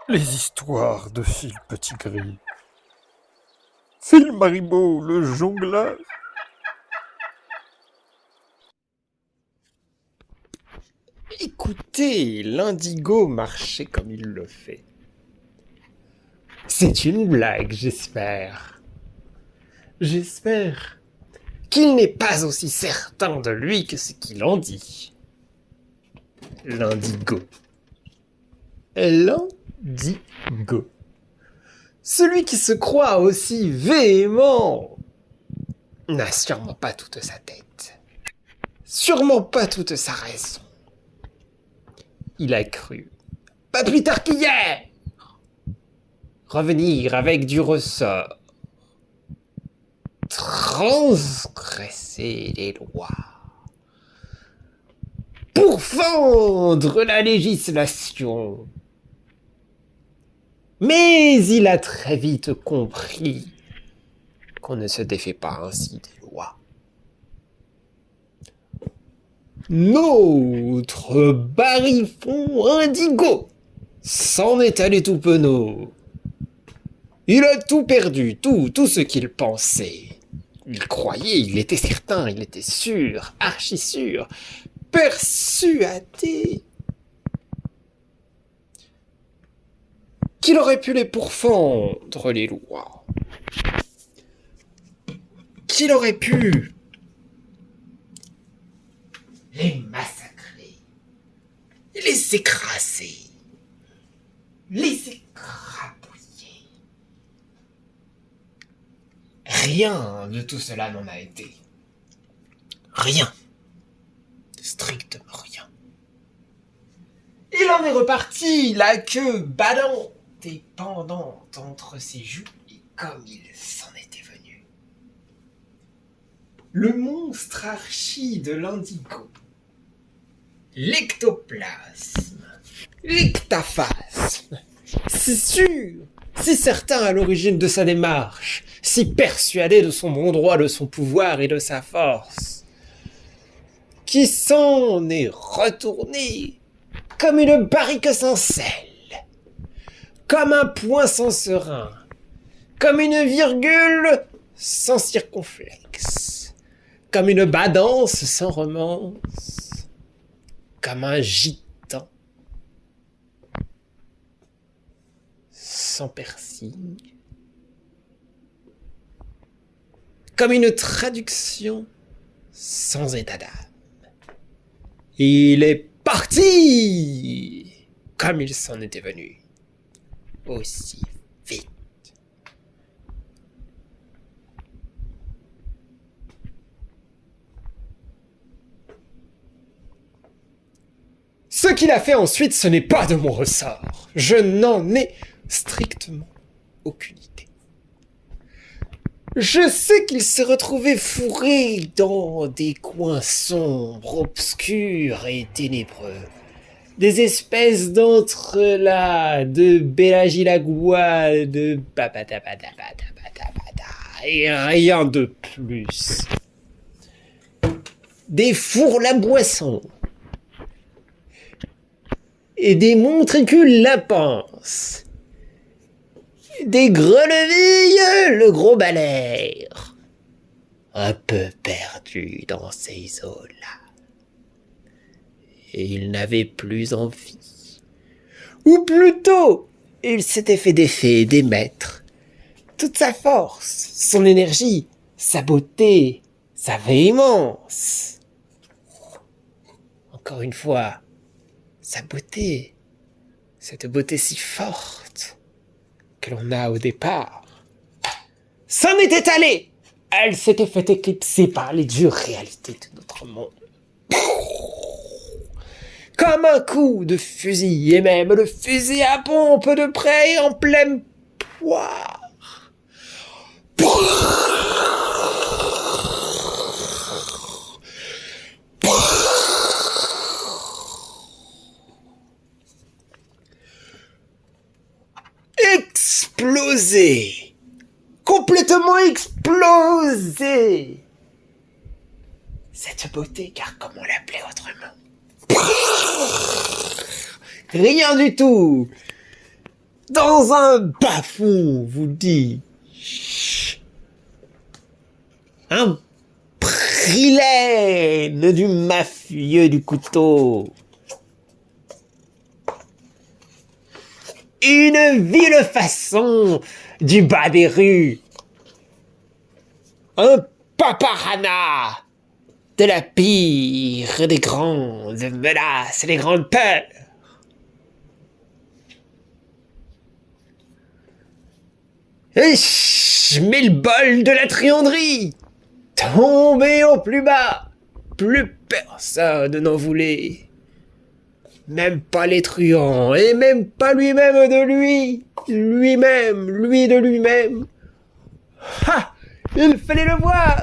Les histoires de Phil Petitgris. Phil Maribaud, le jongleur. Écoutez, l'indigo marchait comme il le fait. C'est une blague, j'espère. J'espère qu'il n'est pas aussi certain de lui que ce qu'il en dit. L'indigo. L'indigo. Celui qui se croit aussi véhément n'a sûrement pas toute sa tête. Sûrement pas toute sa raison. Il a cru, pas plus tard qu'hier, revenir avec du ressort, transgresser les lois, pourfendre la législation. Mais il a très vite compris qu'on ne se défait pas ainsi des lois. Notre barifon indigo s'en est allé tout penaud. Il a tout perdu, tout ce qu'il pensait. Il croyait, il était certain, il était sûr, archi sûr, persuadé qu'il aurait pu les pourfendre, les lois. Qu'il aurait pu les massacrer, les écraser, les écrabouiller. Rien de tout cela n'en a été. Rien. Strictement rien. Il en est reparti, la queue badante et pendante entre ses joues, et comme il s'en était venu. Le monstre archi de l'indigo, l'ectoplasme, l'ectaphasme, si sûr, si certain à l'origine de sa démarche, si persuadé de son bon droit, de son pouvoir et de sa force, qui s'en est retourné comme une barrique sans sel, comme un point sans serein, comme une virgule sans circonflexe, comme une badance sans romance, comme un gitan sans piercing, comme une traduction sans état d'âme. Il est parti comme il s'en était venu, aussi vite. Ce qu'il a fait ensuite, ce n'est pas de mon ressort. Je n'en ai strictement aucune idée. Je sais qu'il s'est retrouvé fourré dans des coins sombres, obscurs et ténébreux. Des espèces d'entrelacs, de Bélagilagoual, de babadabadabadabada, et rien de plus. Des fours la boisson, et des montricules la panse, des grenevilles le gros balère, un peu perdu dans ces eaux-là. Et il n'avait plus envie. Ou plutôt, il s'était fait défaire, démettre toute sa force, son énergie, sa beauté, sa véhémence. Encore une fois, sa beauté, cette beauté si forte que l'on a au départ, s'en était allée. Elle s'était fait éclipser par les dures réalités de notre monde. Comme un coup de fusil, et même le fusil à pompe de près en pleine poire. Explosé, complètement explosé. Cette beauté, car comment l'appeler autrement? Rien du tout. dans un bas-fond, vous dis-je, un prilène du mafieux du couteau, une vile façon du bas des rues, un paparana de la pire des grandes menaces et des grandes peurs. Et je mets le bol de la trianderie, tombé au plus bas, plus personne n'en voulait. Même pas les truands, et même pas lui-même de lui, lui-même, lui de lui-même. Ha! Il fallait le voir!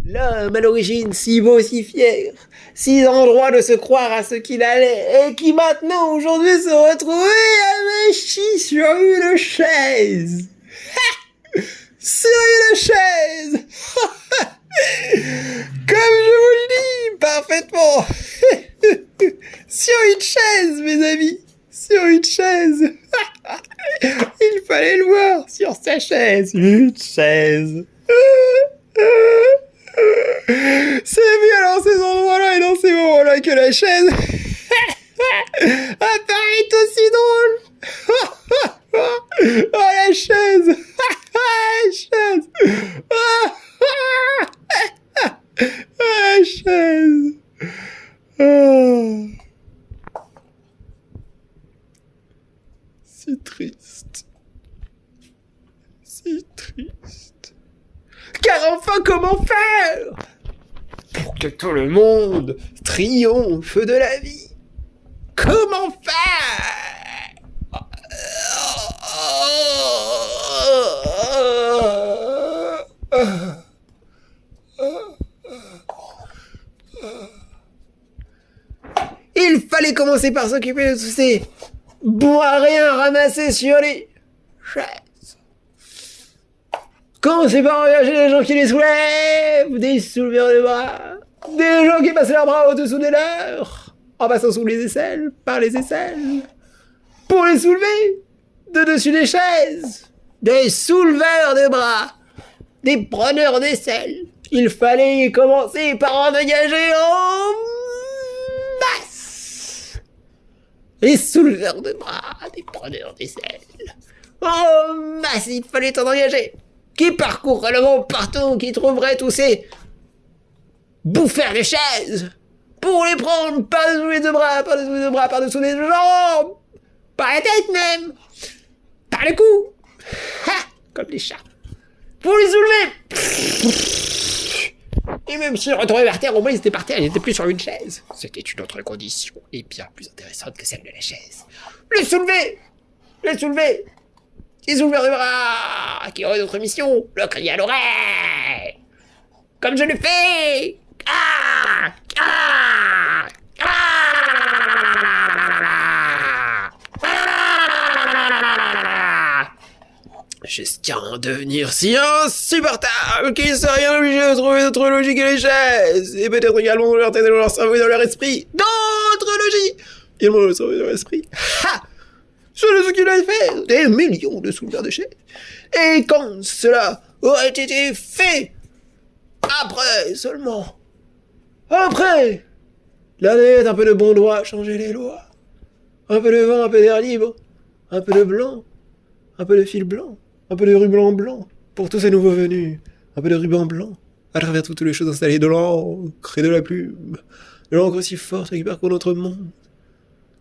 L'homme à l'origine si beau, si fier, si en droit de se croire à ce qu'il allait, et qui maintenant, aujourd'hui, se retrouvait améchi sur une chaise. Ha! Sur une chaise! Comme je vous le dis, parfaitement! Sur une chaise, mes amis! Sur une chaise! Il fallait le voir sur sa chaise! Une chaise! C'est bien dans ces endroits-là et dans ces moments-là que la chaise apparaît aussi drôle. Oh la chaise, la chaise, la chaise. Si triste, si triste. Car enfin, comment faire pour que tout le monde triomphe de la vie? Comment faire? Il fallait commencer par s'occuper de tous ces bois rien ramassés sur les chaises. Commencez par engager des gens qui les soulèvent, des souleveurs de bras, des gens qui passent leurs bras au-dessous des leurs, en passant sous les aisselles, par les aisselles, pour les soulever de dessus des chaises, des souleveurs de bras, des preneurs d'aisselles. Il fallait commencer par en engager en masse. Les souleveurs de bras, des preneurs d'aisselles. En masse, il fallait en engager. Qui parcourrait le monde partout, qui trouverait tous ces bouffeurs de chaises pour les prendre par-dessous les deux bras, par-dessous les deux bras, par-dessous les jambes, par la tête même, par le cou, ha, comme des chats, pour les soulever. Et même s'ils retombaient par terre, au moins ils étaient par terre, ils n'étaient plus sur une chaise. C'était une autre condition, et bien plus intéressante que celle de la chaise. Les soulever, les soulever. Ils ouvrent les bras, qui auraient d'autres missions, le cri à l'oreille, comme je le fais. Ah, ah, ah, jusqu'à en devenir si insupportable qu'ils seraient obligés de trouver d'autres logiques que les chaises, et peut-être également dans leur tête et dans leur cerveau et dans leur esprit, d'autres logiques, et dans leur cerveau et dans leur esprit. Ha! Sur ce qu'il a fait, des millions de souleveurs de chaises. Et quand cela aurait été fait, après seulement, après, la nette, un peu de bon droit, changer les lois, un peu de vent, un peu d'air libre, un peu de blanc, un peu de fil blanc, un peu de ruban blanc, pour tous ces nouveaux venus, un peu de ruban blanc, à travers toutes les choses installées, de l'encre et de la plume, de l'encre si forte qui parcourt notre monde,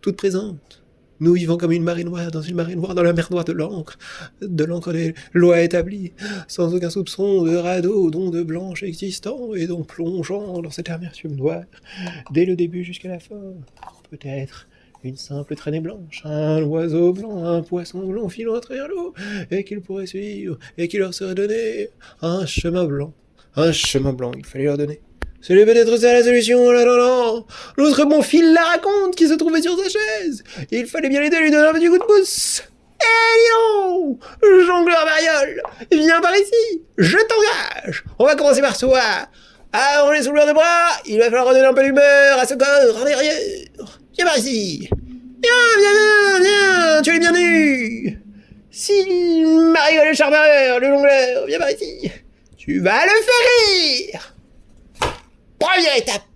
toute présente. Nous vivons comme une marée noire dans une marée noire dans la mer noire de l'encre des lois établies, sans aucun soupçon de radeau, d'ondes blanches existant et donc plongeant dans cette amertume noire, dès le début jusqu'à la fin. Peut-être une simple traînée blanche, un oiseau blanc, un poisson blanc filant à travers l'eau, et qu'il pourrait suivre, et qu'il leur serait donné un chemin blanc, il fallait leur donner. C'est peut-être ça la solution, là, non. L'autre bon fil la raconte qui se trouvait sur sa chaise. Il fallait bien l'aider à lui donner un petit coup de pouce. Eh non, jongleur variole, viens par ici, je t'engage. On va commencer par soi. Ah, on est souleveur de bras, il va falloir redonner un peu d'humeur à ce corps en derrière. Viens par ici. Viens, tu es le bienvenu. le charmeur, le jongleur, viens par ici. Tu vas le faire rire. Première étape.